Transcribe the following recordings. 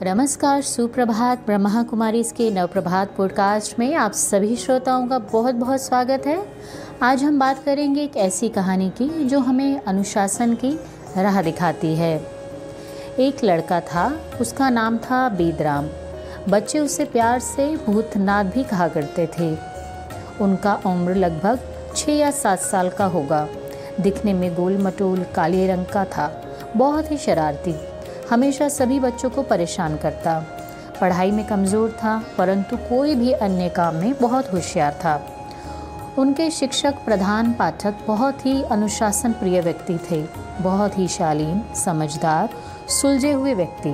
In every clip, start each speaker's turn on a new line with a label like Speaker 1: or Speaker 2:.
Speaker 1: नमस्कार, सुप्रभात। ब्रह्मा कुमारी के नवप्रभात पॉडकास्ट में आप सभी श्रोताओं का बहुत बहुत स्वागत है। आज हम बात करेंगे एक ऐसी कहानी की जो हमें अनुशासन की राह दिखाती है। एक लड़का था, उसका नाम था बेदराम। बच्चे उसे प्यार से भूतनाथ भी कहा करते थे। उनका उम्र लगभग 6 या 7 साल का होगा। दिखने में गोल मटोल काले रंग का था, बहुत ही शरारती, हमेशा सभी बच्चों को परेशान करता। पढ़ाई में कमज़ोर था, परंतु कोई भी अन्य काम में बहुत होशियार था। उनके शिक्षक प्रधान पाठक बहुत ही अनुशासन प्रिय व्यक्ति थे, बहुत ही शालीन, समझदार, सुलझे हुए व्यक्ति।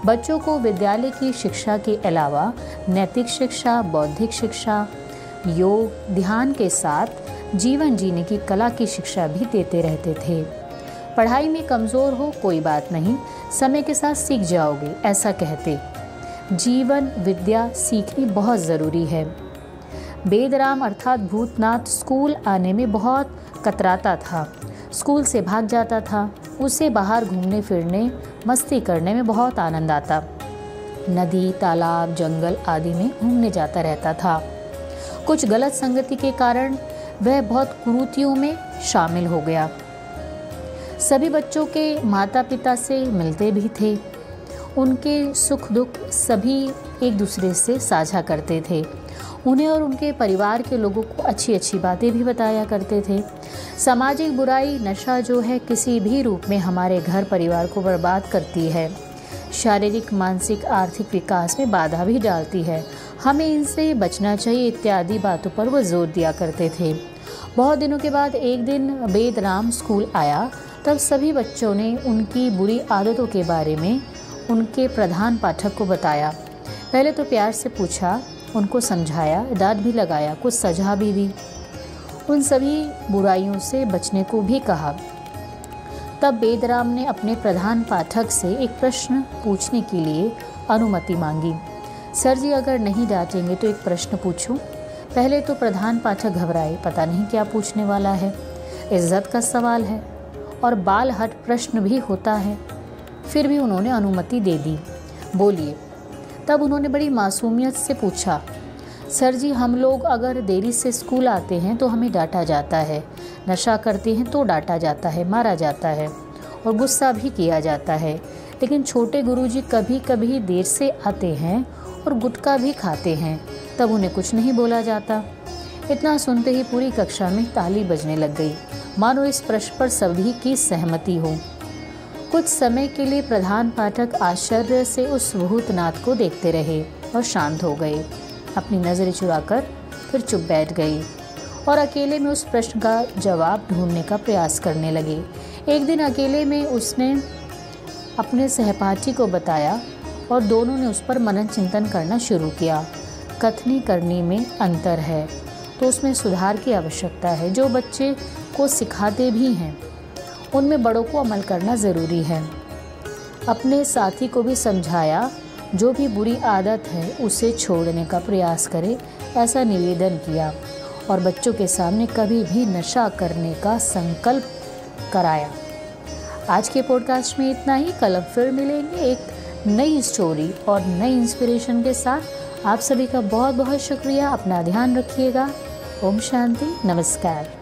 Speaker 1: बच्चों को विद्यालय की शिक्षा के अलावा नैतिक शिक्षा, बौद्धिक शिक्षा, योग, ध्यान के साथ जीवन जीने की कला की शिक्षा भी देते रहते थे। पढ़ाई में कमज़ोर हो कोई बात नहीं, समय के साथ सीख जाओगे, ऐसा कहते। जीवन विद्या सीखनी बहुत ज़रूरी है। बेदराम अर्थात भूतनाथ स्कूल आने में बहुत कतराता था। स्कूल से भाग जाता था। उसे बाहर घूमने फिरने, मस्ती करने में बहुत आनंद आता। नदी, तालाब, जंगल आदि में घूमने जाता रहता था। कुछ गलत संगति के कारण वह बहुत कुरीतियों में शामिल हो गया। सभी बच्चों के माता पिता से मिलते भी थे। उनके सुख दुख सभी एक दूसरे से साझा करते थे। उन्हें और उनके परिवार के लोगों को अच्छी अच्छी बातें भी बताया करते थे। सामाजिक बुराई, नशा जो है किसी भी रूप में हमारे घर परिवार को बर्बाद करती है। शारीरिक, मानसिक, आर्थिक विकास में बाधा भी डालती है। हमें इनसे बचना चाहिए इत्यादि बातों पर वो जोर दिया करते थे। बहुत दिनों के बाद एक दिन बेदराम स्कूल आया। तब सभी बच्चों ने उनकी बुरी आदतों के बारे में उनके प्रधान पाठक को बताया। पहले तो प्यार से पूछा, उनको समझाया, डांट भी लगाया, कुछ सजा भी दी, उन सभी बुराइयों से बचने को भी कहा। तब बेदराम ने अपने प्रधान पाठक से एक प्रश्न पूछने के लिए अनुमति मांगी। सर जी, अगर नहीं डांटेंगे तो एक प्रश्न पूछूं? पहले तो प्रधान पाठक घबराए, पता नहीं क्या पूछने वाला है। इज्जत का सवाल है और बाल हट प्रश्न भी होता है। फिर भी उन्होंने अनुमति दे दी। बोलिए। तब उन्होंने बड़ी मासूमियत से पूछा, सर जी, हम लोग अगर देरी से स्कूल आते हैं तो हमें डांटा जाता है, नशा करते हैं तो डांटा जाता है, मारा जाता है और गुस्सा भी किया जाता है। लेकिन छोटे गुरुजी कभी कभी देर से आते हैं और गुटखा भी खाते हैं, तब उन्हें कुछ नहीं बोला जाता। इतना सुनते ही पूरी कक्षा में ताली बजने लग गई, मानो इस प्रश्न पर सभी की सहमति हो। कुछ समय के लिए प्रधान पाठक आश्चर्य से उस भूतनाथ को देखते रहे और शांत हो गए। अपनी नज़रें चुराकर फिर चुप बैठ गए और अकेले में उस प्रश्न का जवाब ढूंढने का प्रयास करने लगे। एक दिन अकेले में उसने अपने सहपाठी को बताया और दोनों ने उस पर मनन चिंतन करना शुरू किया। कथनी करनी में अंतर है तो उसमें सुधार की आवश्यकता है। जो बच्चे को सिखाते भी हैं उनमें बड़ों को अमल करना ज़रूरी है। अपने साथी को भी समझाया, जो भी बुरी आदत है उसे छोड़ने का प्रयास करे, ऐसा निवेदन किया और बच्चों के सामने कभी भी नशा करने का संकल्प कराया। आज के पॉडकास्ट में इतना ही। कल फिर मिलेंगे एक नई स्टोरी और नई इंस्पिरेशन के साथ। आप सभी का बहुत बहुत शुक्रिया। अपना ध्यान रखिएगा। ओम शांति। नमस्कार।